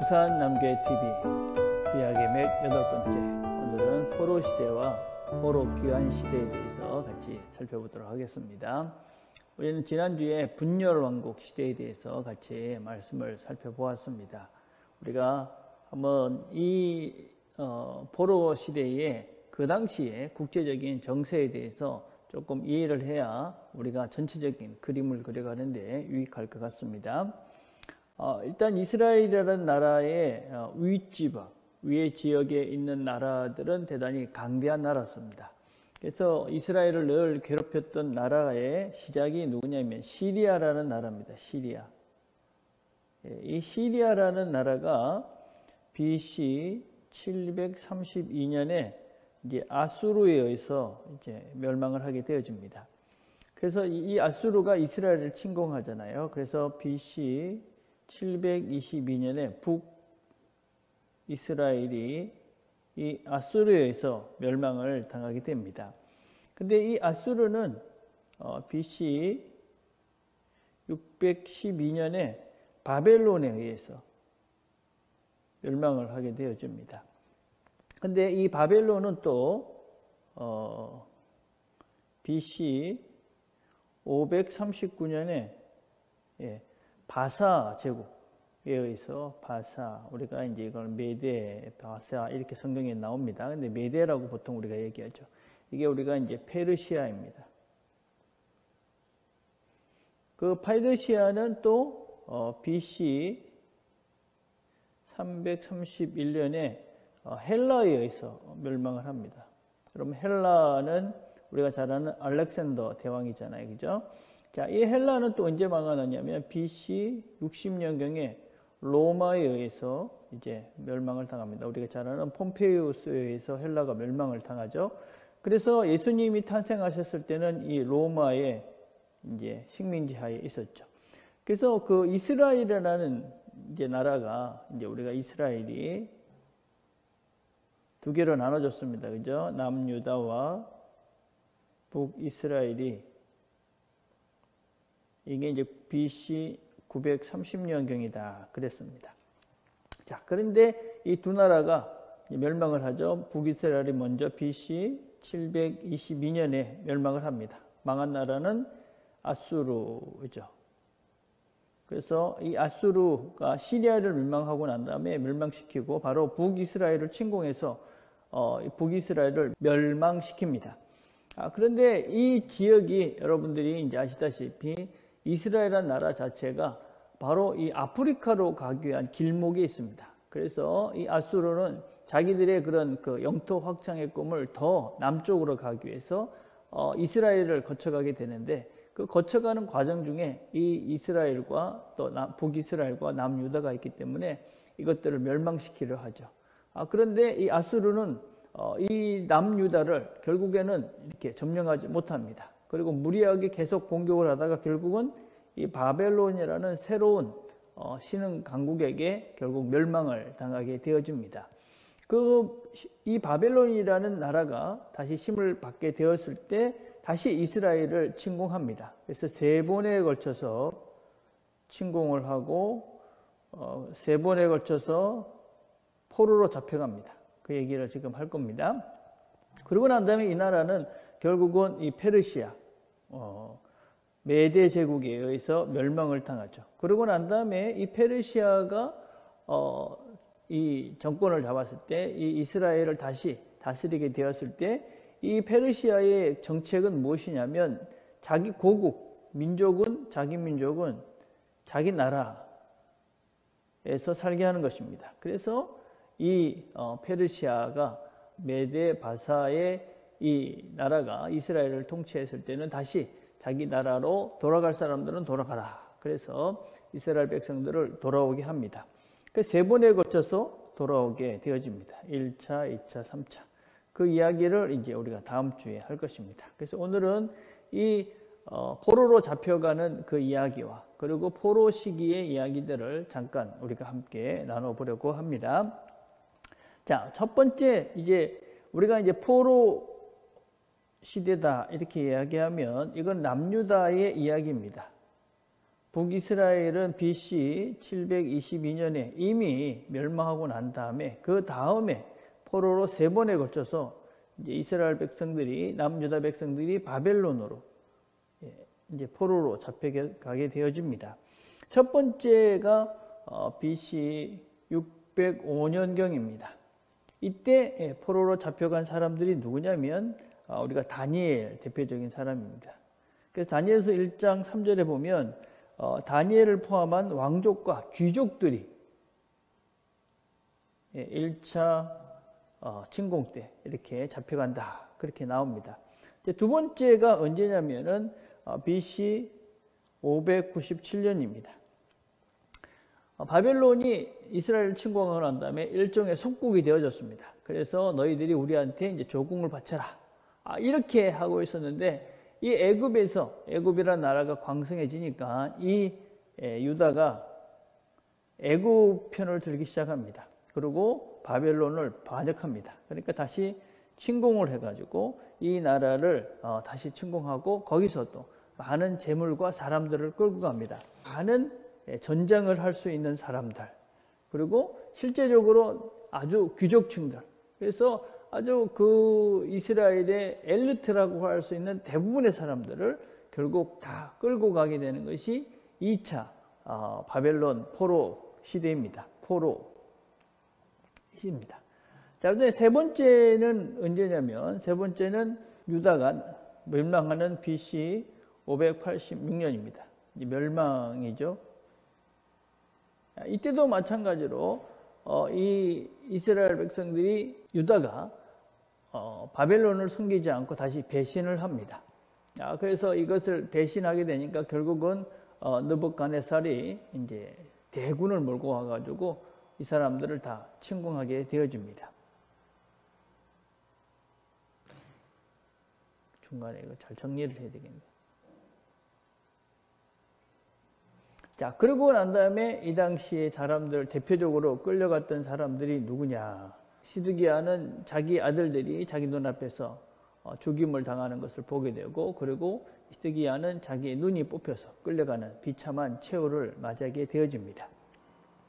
부산 남교회 TV 구약의 맥 8번째. 오늘은 포로 시대와 포로 귀환 시대에 대해서 같이 살펴보도록 하겠습니다. 우리는 지난주에 분열 왕국 시대에 대해서 같이 말씀을 살펴보았습니다. 우리가 한번 이 포로 시대의 그 당시에 국제적인 정세에 대해서 조금 이해를 해야 우리가 전체적인 그림을 그려가는데 유익할 것 같습니다. 일단 이스라엘이라는 나라의 윗지방, 위의 지역에 있는 나라들은 대단히 강대한 나라였습니다. 그래서 이스라엘을 늘 괴롭혔던 나라의 시작이 누구냐면 시리아라는 나라입니다. 시리아. 이 시리아라는 나라가 BC 732년에 이제 아수르에 의해서 이제 멸망을 하게 되어집니다. 그래서 이 아수르가 이스라엘을 침공하잖아요. 그래서 BC 722년에 북이스라엘이 이 아수르에 의해서 멸망을 당하게 됩니다. 근데 이 아수르는 BC 612년에 바벨론에 의해서 멸망을 하게 되어집니다. 근데 이 바벨론은 또 BC 539년에 바사 제국에 의해서 바사, 우리가 이제 이걸 메데, 바사 이렇게 성경에 나옵니다. 근데 메데라고 보통 우리가 얘기하죠. 이게 우리가 이제 페르시아입니다. 그 페르시아는 또 BC 331년에 헬라에 의해서 멸망을 합니다. 그럼 헬라는 우리가 잘 아는 알렉산더 대왕이잖아요. 그죠? 자, 이 헬라는 또 언제 망하느냐면 BC 60년경에 로마에 의해서 이제 멸망을 당합니다. 우리가 잘 아는 폼페이우스에 의해서 헬라가 멸망을 당하죠. 그래서 예수님이 탄생하셨을 때는 이 로마의 이제 식민지 하에 있었죠. 그래서 그 이스라엘이라는 이제 나라가 이제 우리가 이스라엘이 두 개로 나눠졌습니다. 그죠? 남유다와 북이스라엘이 이게 이제 BC 930년경이다 그랬습니다. 자, 그런데 이 두 나라가 멸망을 하죠. 북이스라엘이 먼저 BC 722년에 멸망을 합니다. 망한 나라는 아수르죠. 그래서 이 아수르가 시리아를 멸망하고 난 다음에 멸망시키고 바로 북이스라엘을 침공해서 북이스라엘을 멸망시킵니다. 그런데 이 지역이 여러분들이 이제 아시다시피 이스라엘이라는 나라 자체가 바로 이 아프리카로 가기 위한 길목에 있습니다. 그래서 이 아수르는 자기들의 그런 그 영토 확장의 꿈을 더 남쪽으로 가기 위해서 이스라엘을 거쳐가게 되는데 그 거쳐가는 과정 중에 이 이스라엘과 또 북이스라엘과 남유다가 있기 때문에 이것들을 멸망시키려 하죠. 그런데 이 아수르는 이 남유다를 결국에는 이렇게 점령하지 못합니다. 그리고 무리하게 계속 공격을 하다가 결국은 이 바벨론이라는 새로운 신흥 강국에게 결국 멸망을 당하게 되어집니다. 이 바벨론이라는 나라가 다시 힘을 받게 되었을 때 다시 이스라엘을 침공합니다. 그래서 3번에 걸쳐서 침공을 하고 3번에 걸쳐서 포로로 잡혀갑니다. 그 얘기를 지금 할 겁니다. 그러고 난 다음에 이 나라는 결국은 이 페르시아, 메데 제국에 의해서 멸망을 당하죠. 그러고 난 다음에 이 페르시아가 이 정권을 잡았을 때 이 이스라엘을 다시 다스리게 되었을 때 이 페르시아의 정책은 무엇이냐면 자기 고국, 자기 민족은 자기 나라에서 살게 하는 것입니다. 그래서 이 페르시아가 메데 바사의 이 나라가 이스라엘을 통치했을 때는 다시 자기 나라로 돌아갈 사람들은 돌아가라. 그래서 이스라엘 백성들을 돌아오게 합니다. 그 3번에 걸쳐서 돌아오게 되어집니다. 1차, 2차, 3차. 그 이야기를 이제 우리가 다음 주에 할 것입니다. 그래서 오늘은 이 포로로 잡혀가는 그 이야기와 그리고 포로 시기의 이야기들을 잠깐 우리가 함께 나눠보려고 합니다. 자, 첫 번째 이제 우리가 이제 포로 시대다 이렇게 이야기하면 이건 남유다의 이야기입니다. 북이스라엘은 BC 722년에 이미 멸망하고 난 다음에 그 다음에 포로로 3번에 걸쳐서 이제 이스라엘 백성들이 남유다 백성들이 바벨론으로 이제 포로로 잡혀가게 되어집니다. 첫 번째가 BC 605년경입니다. 이때 포로로 잡혀간 사람들이 누구냐면 우리가 다니엘 대표적인 사람입니다. 그래서 다니엘서 1장 3절에 보면 다니엘을 포함한 왕족과 귀족들이 1차 침공 때 이렇게 잡혀간다. 그렇게 나옵니다. 이제 두 번째가 언제냐면은 BC 597년입니다. 바벨론이 이스라엘을 침공하고 난 다음에 일종의 속국이 되어졌습니다. 그래서 너희들이 우리한테 이제 조공을 바쳐라. 이렇게 하고 있었는데 이 애굽이라는 나라가 광성해지니까 이 유다가 애굽 편을 들기 시작합니다. 그리고 바벨론을 반역합니다. 그러니까 다시 침공을 해가지고 이 나라를 다시 침공하고 거기서 또 많은 재물과 사람들을 끌고 갑니다. 많은 전쟁을 할 수 있는 사람들, 그리고 실제적으로 아주 귀족층들, 그래서 아주 그 이스라엘의 엘리트라고 할 수 있는 대부분의 사람들을 결국 다 끌고 가게 되는 것이 2차 바벨론 포로 시대입니다. 포로 시대입니다. 자, 그다음에 세 번째는 언제냐면 세 번째는 유다가 멸망하는 BC 586년입니다. 멸망이죠. 이때도 마찬가지로 이 이스라엘 백성들이 유다가 바벨론을 섬기지 않고 다시 배신을 합니다. 그래서 이것을 배신하게 되니까 결국은 느부갓네살이 이제 대군을 몰고 와가지고 이 사람들을 다 침공하게 되어집니다. 중간에 이거 잘 정리를 해야 되겠네요. 자, 그러고 난 다음에 이 당시에 사람들, 대표적으로 끌려갔던 사람들이 누구냐. 시드기야는 자기 아들들이 자기 눈앞에서 죽임을 당하는 것을 보게 되고, 그리고 시드기야는 자기의 눈이 뽑혀서 끌려가는 비참한 최후를 맞이하게 되어집니다.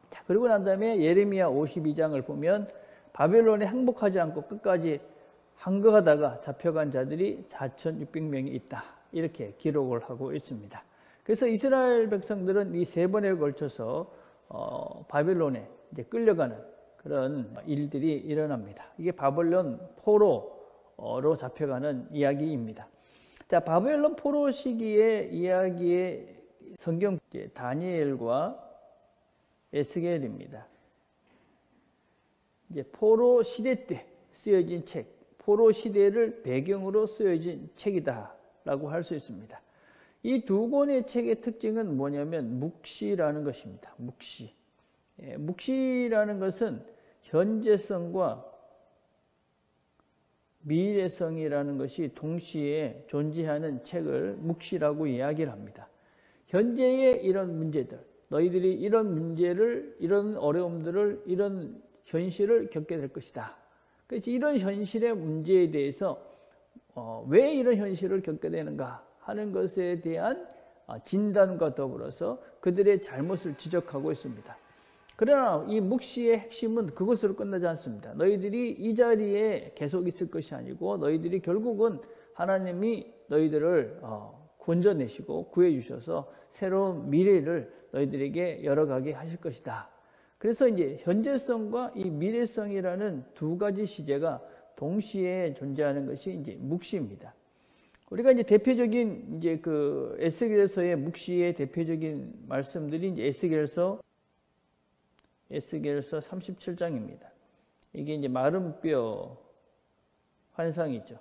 자, 그리고 난 다음에 예레미야 52장을 보면 바벨론에 항복하지 않고 끝까지 항거하다가 잡혀간 자들이 4,600명이 있다. 이렇게 기록을 하고 있습니다. 그래서 이스라엘 백성들은 이 3번에 걸쳐서 바벨론에 이제 끌려가는 그런 일들이 일어납니다. 이게 바벨론 포로로 잡혀가는 이야기입니다. 자, 바벨론 포로 시기의 이야기의 성경 다니엘과 에스겔입니다. 이제 포로 시대 때 쓰여진 책, 포로 시대를 배경으로 쓰여진 책이다라고 할 수 있습니다. 이 두 권의 책의 특징은 뭐냐면 묵시라는 것입니다. 묵시. 묵시라는 것은 현재성과 미래성이라는 것이 동시에 존재하는 책을 묵시라고 이야기를 합니다. 현재의 이런 문제들, 너희들이 이런 문제를, 이런 어려움들을, 이런 현실을 겪게 될 것이다. 그래서 이런 현실의 문제에 대해서 왜 이런 현실을 겪게 되는가 하는 것에 대한 진단과 더불어서 그들의 잘못을 지적하고 있습니다. 그러나 이 묵시의 핵심은 그것으로 끝나지 않습니다. 너희들이 이 자리에 계속 있을 것이 아니고 너희들이 결국은 하나님이 너희들을 건져내시고 구해주셔서 새로운 미래를 너희들에게 열어가게 하실 것이다. 그래서 이제 현재성과 이 미래성이라는 두 가지 시제가 동시에 존재하는 것이 이제 묵시입니다. 우리가 이제 대표적인 이제 그 에스겔서의 묵시의 대표적인 말씀들이 이제 에스겔서 37장입니다. 이게 이제 마른 뼈 환상이죠.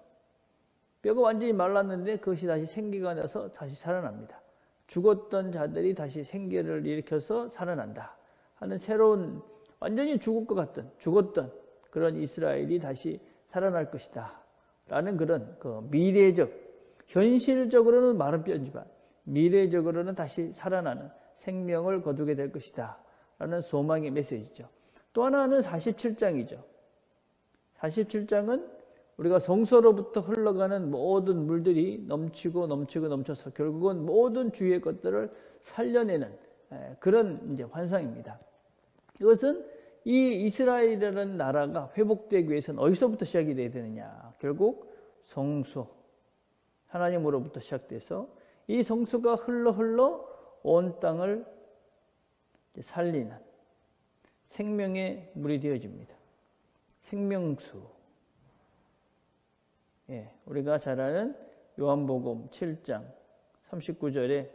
뼈가 완전히 말랐는데 그것이 다시 생기가 나서 다시 살아납니다. 죽었던 자들이 다시 생계를 일으켜서 살아난다 하는 새로운, 완전히 죽었던 그런 이스라엘이 다시 살아날 것이다 라는 그런 그 미래적, 현실적으로는 마른 뼈지만 미래적으로는 다시 살아나는 생명을 거두게 될 것이다 라는 소망의 메시지죠. 또 하나는 47장이죠. 47장은 우리가 성소로부터 흘러가는 모든 물들이 넘쳐서 결국은 모든 주위의 것들을 살려내는 그런 이제 환상입니다. 이것은 이 이스라엘이라는 나라가 회복되기 위해서는 어디서부터 시작이 돼야 되느냐? 결국 성소, 하나님으로부터 시작돼서 이 성소가 흘러 온 땅을 살리는 생명의 물이 되어집니다. 생명수. 우리가 잘 아는 요한복음 7장 39절에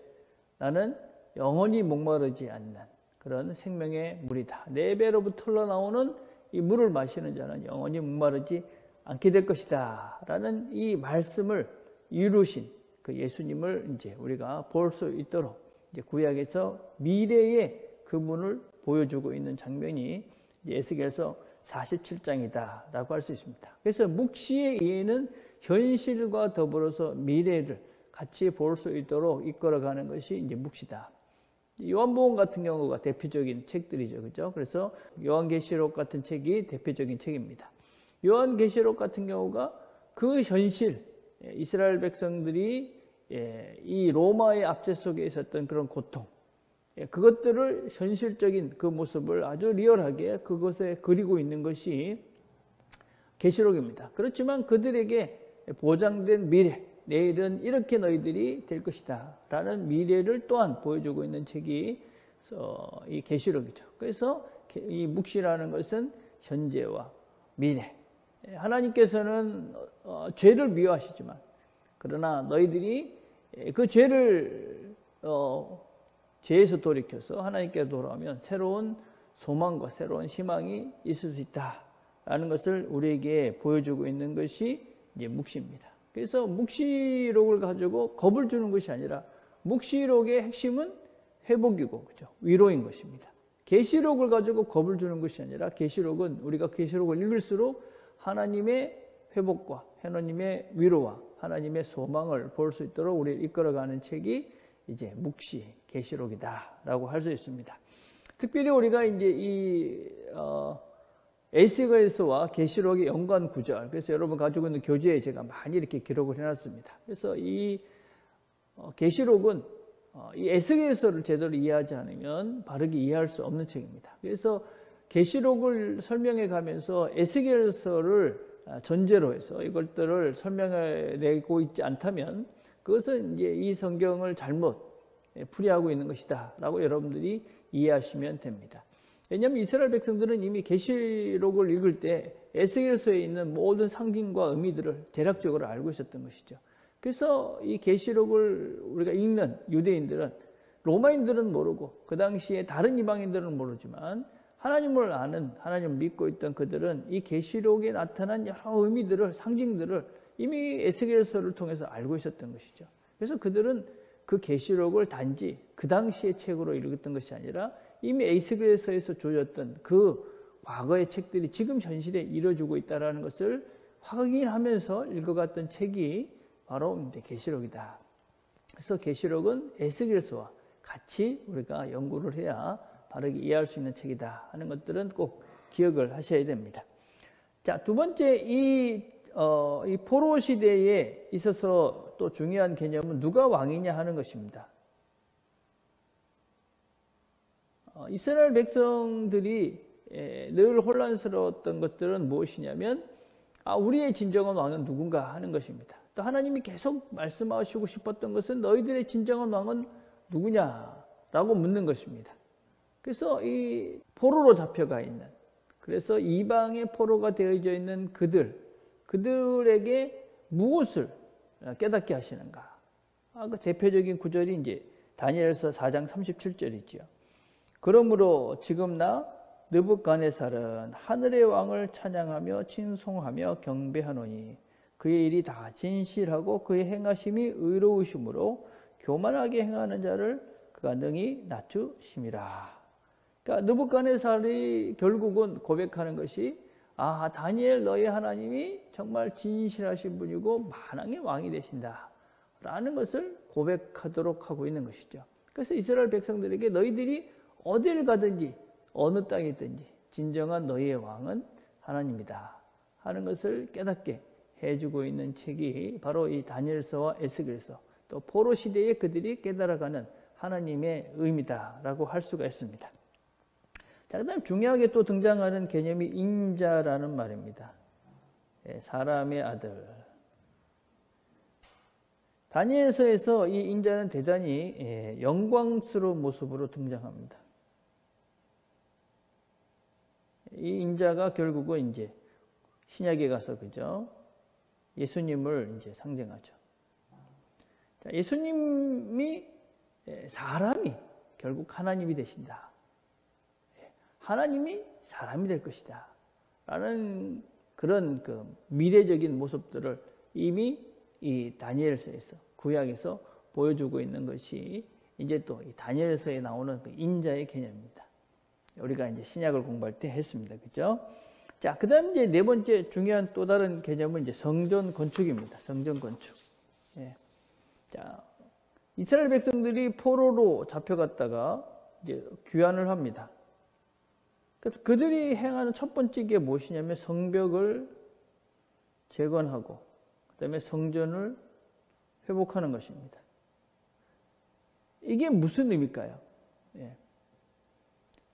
나는 영원히 목마르지 않는 그런 생명의 물이다. 내 배로부터 흘러나오는 이 물을 마시는 자는 영원히 목마르지 않게 될 것이다. 라는 이 말씀을 이루신 그 예수님을 이제 우리가 볼 수 있도록 이제 구약에서 미래의 그분을 보여주고 있는 장면이 에스겔서 47장이다라고 할 수 있습니다. 그래서 묵시의 이해는 현실과 더불어서 미래를 같이 볼 수 있도록 이끌어가는 것이 이제 묵시다. 요한복음 같은 경우가 대표적인 책들이죠, 그렇죠? 그래서 요한계시록 같은 책이 대표적인 책입니다. 요한계시록 같은 경우가 그 현실, 이스라엘 백성들이 이 로마의 압제 속에 있었던 그런 고통, 그것들을 현실적인 그 모습을 아주 리얼하게 그것에 그리고 있는 것이 계시록입니다. 그렇지만 그들에게 보장된 미래, 내일은 이렇게 너희들이 될 것이다 라는 미래를 또한 보여주고 있는 책이 이 계시록이죠. 그래서 이 묵시라는 것은 현재와 미래. 하나님께서는 죄를 미워하시지만 그러나 너희들이 그 죄에서 돌이켜서 하나님께 돌아오면 새로운 소망과 새로운 희망이 있을 수 있다라는 것을 우리에게 보여주고 있는 것이 이제 묵시입니다. 그래서 묵시록을 가지고 겁을 주는 것이 아니라 묵시록의 핵심은 회복이고 그죠? 위로인 것입니다. 계시록을 가지고 겁을 주는 것이 아니라 계시록은 우리가 계시록을 읽을수록 하나님의 회복과 하나님의 위로와 하나님의 소망을 볼 수 있도록 우리를 이끌어가는 책이 이제 묵시 계시록이다라고 할 수 있습니다. 특별히 우리가 이제 이 에스겔서와 계시록의 연관 구절, 그래서 여러분 가지고 있는 교재에 제가 많이 이렇게 기록을 해놨습니다. 그래서 이 계시록은 이 에스겔서를 제대로 이해하지 않으면 바르게 이해할 수 없는 책입니다. 그래서 계시록을 설명해 가면서 에스겔서를 전제로 해서 이것들을 설명해 내고 있지 않다면 그것은 이제 이 성경을 잘못 풀이하고 있는 것이다 라고 여러분들이 이해하시면 됩니다. 왜냐하면 이스라엘 백성들은 이미 계시록을 읽을 때 에스겔서에 있는 모든 상징과 의미들을 대략적으로 알고 있었던 것이죠. 그래서 이 계시록을 우리가 읽는 유대인들은, 로마인들은 모르고 그 당시에 다른 이방인들은 모르지만 하나님을 아는, 하나님을 믿고 있던 그들은 이 계시록에 나타난 여러 의미들을, 상징들을 이미 에스겔서를 통해서 알고 있었던 것이죠. 그래서 그들은 그 계시록을 단지 그 당시의 책으로 읽었던 것이 아니라 이미 에스겔서에서 주어졌던 그 과거의 책들이 지금 현실에 이루어지고 있다는 것을 확인하면서 읽어갔던 책이 바로 이제 계시록이다. 그래서 계시록은 에스겔서와 같이 우리가 연구를 해야 바르게 이해할 수 있는 책이다 하는 것들은 꼭 기억을 하셔야 됩니다. 자, 두 번째 이 포로 시대에 있어서 또 중요한 개념은 누가 왕이냐 하는 것입니다. 이스라엘 백성들이 늘 혼란스러웠던 것들은 무엇이냐면 우리의 진정한 왕은 누군가 하는 것입니다. 또 하나님이 계속 말씀하시고 싶었던 것은 너희들의 진정한 왕은 누구냐라고 묻는 것입니다. 그래서 이 포로로 잡혀가 있는, 그래서 이방의 포로가 되어져 있는 그들에게 무엇을 깨닫게 하시는가? 그 대표적인 구절이 이제 다니엘서 4장 37절이지요. 그러므로 지금 나 느부갓네살은 하늘의 왕을 찬양하며 칭송하며 경배하노니 그의 일이 다 진실하고 그의 행하심이 의로우심으로 교만하게 행하는 자를 그가 능히 낮추심이라. 그러니까 느부갓네살이 결국은 고백하는 것이 다니엘 너희 하나님이 정말 진실하신 분이고 만왕의 왕이 되신다 라는 것을 고백하도록 하고 있는 것이죠. 그래서 이스라엘 백성들에게 너희들이 어딜 가든지 어느 땅에 있든지 진정한 너희의 왕은 하나님이다 하는 것을 깨닫게 해주고 있는 책이 바로 이 다니엘서와 에스겔서, 또 포로 시대에 그들이 깨달아가는 하나님의 의미다라고 할 수가 있습니다. 자, 그다음 중요하게 또 등장하는 개념이 인자라는 말입니다. 사람의 아들. 다니엘서에서 이 인자는 대단히 영광스러운 모습으로 등장합니다. 이 인자가 결국은 이제 신약에 가서 그죠? 예수님을 이제 상징하죠. 자, 예수님이 사람이 결국 하나님이 되신다. 하나님이 사람이 될 것이다. 라는 그런 그 미래적인 모습들을 이미 이 다니엘서에서, 구약에서 보여주고 있는 것이 이제 또 이 다니엘서에 나오는 그 인자의 개념입니다. 우리가 이제 신약을 공부할 때 했습니다. 그죠? 자, 그 다음 이제 네 번째 중요한 또 다른 개념은 이제 성전 건축입니다. 성전 건축. 예. 자, 이스라엘 백성들이 포로로 잡혀갔다가 이제 귀환을 합니다. 그래서 그들이 행하는 첫 번째 게 무엇이냐면 성벽을 재건하고 그다음에 성전을 회복하는 것입니다. 이게 무슨 의미일까요? 예.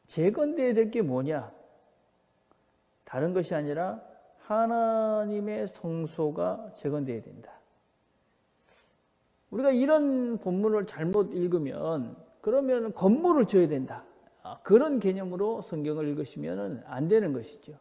재건되어야 될 게 뭐냐? 다른 것이 아니라 하나님의 성소가 재건되어야 된다. 우리가 이런 본문을 잘못 읽으면 그러면 건물을 지어야 된다. 그런 개념으로 성경을 읽으시면 안 되는 것이죠.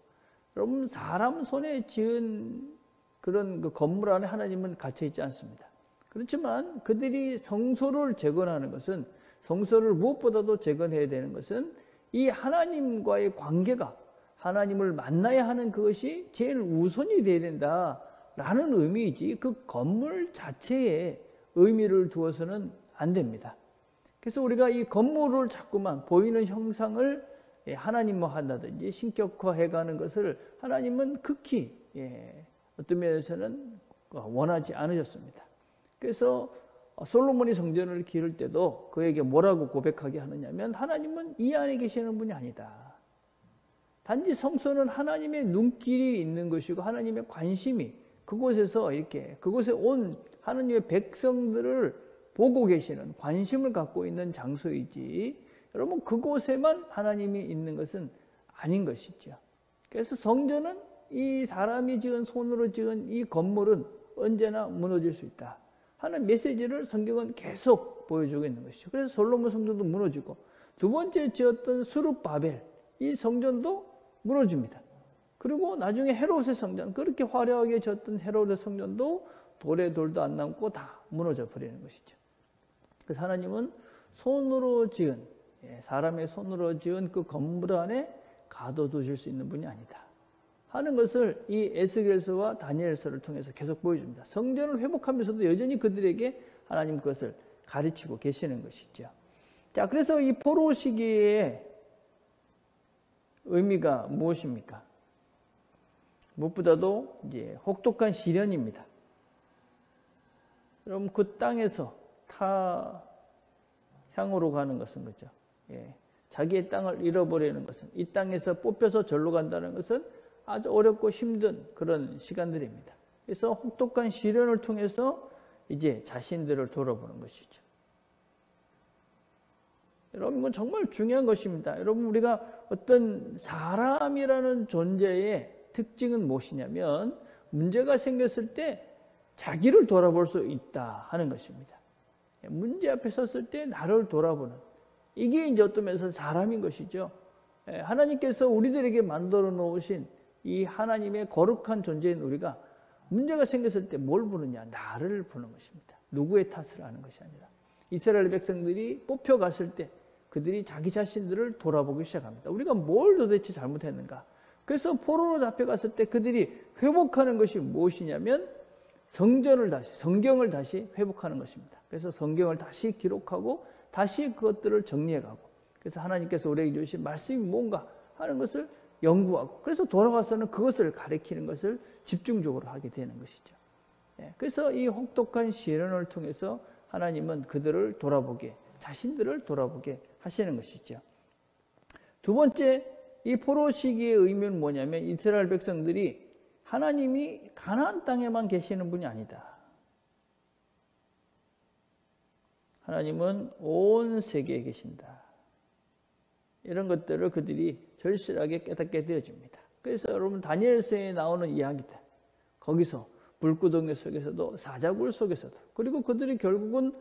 여러분, 사람 손에 지은 그런 그 건물 안에 하나님은 갇혀 있지 않습니다. 그렇지만 그들이 성소를 재건하는 것은, 성소를 무엇보다도 재건해야 되는 것은 이 하나님과의 관계가, 하나님을 만나야 하는 그것이 제일 우선이 되어야 된다라는 의미이지 그 건물 자체에 의미를 두어서는 안 됩니다. 그래서 우리가 이 건물을 자꾸만 보이는 형상을 하나님화한다든지 신격화해가는 것을 하나님은 극히 어떤 면에서는 원하지 않으셨습니다. 그래서 솔로몬이 성전을 기를 때도 그에게 뭐라고 고백하게 하느냐면 하나님은 이 안에 계시는 분이 아니다. 단지 성소는 하나님의 눈길이 있는 것이고 하나님의 관심이 그곳에서 이렇게 그곳에 온 하나님의 백성들을 보고 계시는, 관심을 갖고 있는 장소이지 여러분 그곳에만 하나님이 있는 것은 아닌 것이죠. 그래서 성전은 이 사람이 지은 손으로 지은 이 건물은 언제나 무너질 수 있다 하는 메시지를 성경은 계속 보여주고 있는 것이죠. 그래서 솔로몬 성전도 무너지고 두 번째 지었던 수룹바벨 이 성전도 무너집니다. 그리고 나중에 헤롯의 성전, 그렇게 화려하게 지었던 헤롯의 성전도 돌에 돌도 안 남고 다 무너져 버리는 것이죠. 그래서 하나님은 손으로 지은, 사람의 손으로 지은 그 건물 안에 가둬두실 수 있는 분이 아니다 하는 것을 이 에스겔서와 다니엘서를 통해서 계속 보여줍니다. 성전을 회복하면서도 여전히 그들에게 하나님 그것을 가르치고 계시는 것이죠. 자, 그래서 이 포로 시기의 의미가 무엇입니까? 무엇보다도 이제 혹독한 시련입니다. 여러분, 그 땅에서 타 향으로 가는 것은 그죠? 자기의 땅을 잃어버리는 것은, 이 땅에서 뽑혀서 절로 간다는 것은 아주 어렵고 힘든 그런 시간들입니다. 그래서 혹독한 시련을 통해서 이제 자신들을 돌아보는 것이죠. 여러분, 이건 정말 중요한 것입니다. 여러분, 우리가 어떤 사람이라는 존재의 특징은 무엇이냐면 문제가 생겼을 때 자기를 돌아볼 수 있다 하는 것입니다. 문제 앞에 섰을 때 나를 돌아보는, 이게 이제 어떤 면에서 사람인 것이죠. 하나님께서 우리들에게 만들어 놓으신 이 하나님의 거룩한 존재인 우리가 문제가 생겼을 때 뭘 보느냐? 나를 보는 것입니다. 누구의 탓을 하는 것이 아니라. 이스라엘 백성들이 뽑혀갔을 때 그들이 자기 자신들을 돌아보기 시작합니다. 우리가 뭘 도대체 잘못했는가? 그래서 포로로 잡혀갔을 때 그들이 회복하는 것이 무엇이냐면 성전을 다시, 성경을 다시 회복하는 것입니다. 그래서 성경을 다시 기록하고 다시 그것들을 정리해가고, 그래서 하나님께서 우리에게 주신 말씀이 뭔가 하는 것을 연구하고, 그래서 돌아와서는 그것을 가리키는 것을 집중적으로 하게 되는 것이죠. 그래서 이 혹독한 시련을 통해서 하나님은 그들을 돌아보게, 자신들을 돌아보게 하시는 것이죠. 두 번째, 이 포로 시기의 의미는 뭐냐면 이스라엘 백성들이 하나님이 가나안 땅에만 계시는 분이 아니다. 하나님은 온 세계에 계신다. 이런 것들을 그들이 절실하게 깨닫게 되어집니다. 그래서 여러분 다니엘서에 나오는 이야기들, 거기서 불구덩이 속에서도 사자굴 속에서도, 그리고 그들이 결국은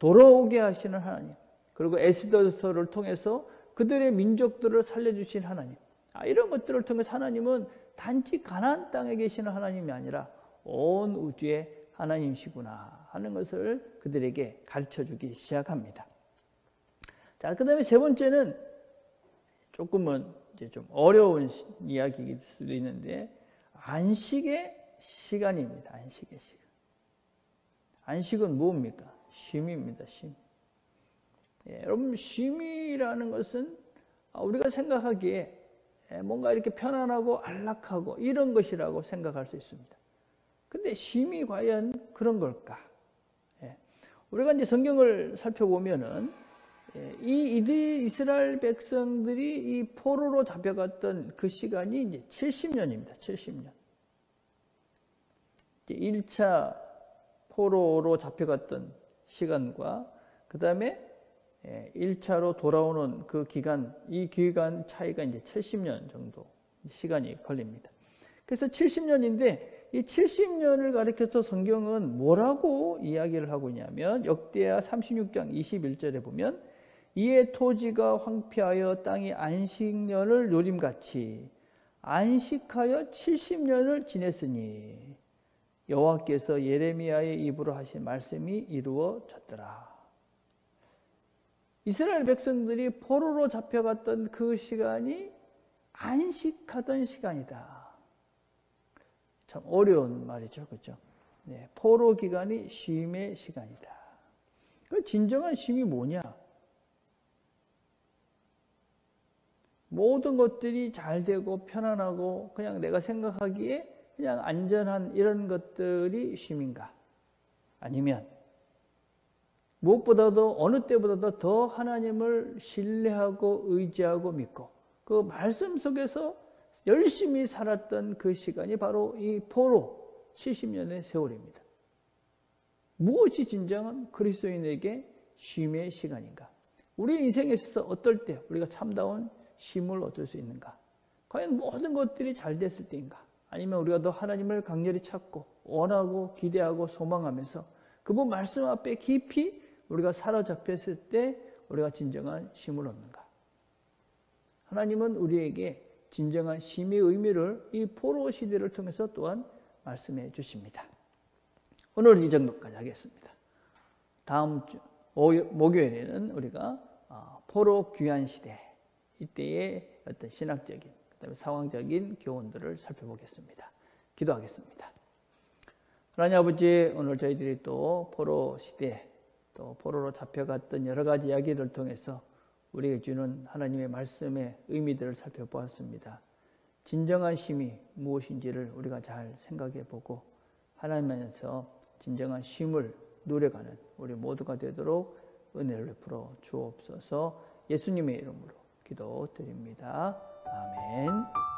돌아오게 하시는 하나님, 그리고 에스더서를 통해서 그들의 민족들을 살려주신 하나님, 이런 것들을 통해서 하나님은 단지 가나안 땅에 계시는 하나님이 아니라 온 우주의 하나님이시구나 하는 것을 그들에게 가르쳐주기 시작합니다. 자, 그 다음에 세 번째는 조금은 이제 좀 어려운 이야기일 수도 있는데, 안식의 시간입니다. 안식의 시간. 안식은 뭡니까? 쉼입니다. 쉼. 여러분, 쉼이라는 것은 우리가 생각하기에 뭔가 이렇게 편안하고 안락하고 이런 것이라고 생각할 수 있습니다. 근데 쉼이 과연 그런 걸까? 우리가 이제 성경을 살펴보면은 이스라엘 백성들이 이 포로로 잡혀갔던 그 시간이 이제 70년입니다. 70년. 1차 포로로 잡혀갔던 시간과 그 다음에 1차로 돌아오는 그 기간, 이 기간 차이가 이제 70년 정도 시간이 걸립니다. 그래서 70년인데 이 70년을 가리켜서 성경은 뭐라고 이야기를 하고 있냐면, 역대하 36장 21절에 보면 이에 토지가 황폐하여 땅이 안식년을 노림같이 안식하여 70년을 지냈으니 여호와께서 예레미야의 입으로 하신 말씀이 이루어졌더라. 이스라엘 백성들이 포로로 잡혀갔던 그 시간이 안식하던 시간이다. 참 어려운 말이죠, 그렇죠? 네, 포로 기간이 쉼의 시간이다. 그 진정한 쉼이 뭐냐? 모든 것들이 잘 되고 편안하고 그냥 내가 생각하기에 그냥 안전한 이런 것들이 쉼인가? 아니면 무엇보다도 어느 때보다도 더 하나님을 신뢰하고 의지하고 믿고 그 말씀 속에서 열심히 살았던 그 시간이 바로 이 포로 70년의 세월입니다. 무엇이 진정한 그리스도인에게 쉼의 시간인가? 우리 인생에 있어서 어떨 때 우리가 참다운 쉼을 얻을 수 있는가? 과연 모든 것들이 잘 됐을 때인가? 아니면 우리가 더 하나님을 강렬히 찾고 원하고 기대하고 소망하면서 그분 말씀 앞에 깊이 우리가 사로잡혔을 때 우리가 진정한 쉼을 얻는가? 하나님은 우리에게 진정한 쉼의 의미를 이 포로 시대를 통해서 또한 말씀해 주십니다. 오늘은 이 정도까지 하겠습니다. 다음 주 목요일에는 우리가 포로 귀환 시대, 이때의 어떤 신학적인 그다음에 상황적인 교훈들을 살펴보겠습니다. 기도하겠습니다. 하나님 아버지, 오늘 저희들이 또 포로 시대, 또 포로로 잡혀갔던 여러 가지 이야기를 통해서 우리에게 주는 하나님의 말씀의 의미들을 살펴보았습니다. 진정한 쉼이 무엇인지를 우리가 잘 생각해보고 하나님 안에서 진정한 쉼을 누려가는 우리 모두가 되도록 은혜를 베풀어 주옵소서. 예수님의 이름으로 기도드립니다. 아멘.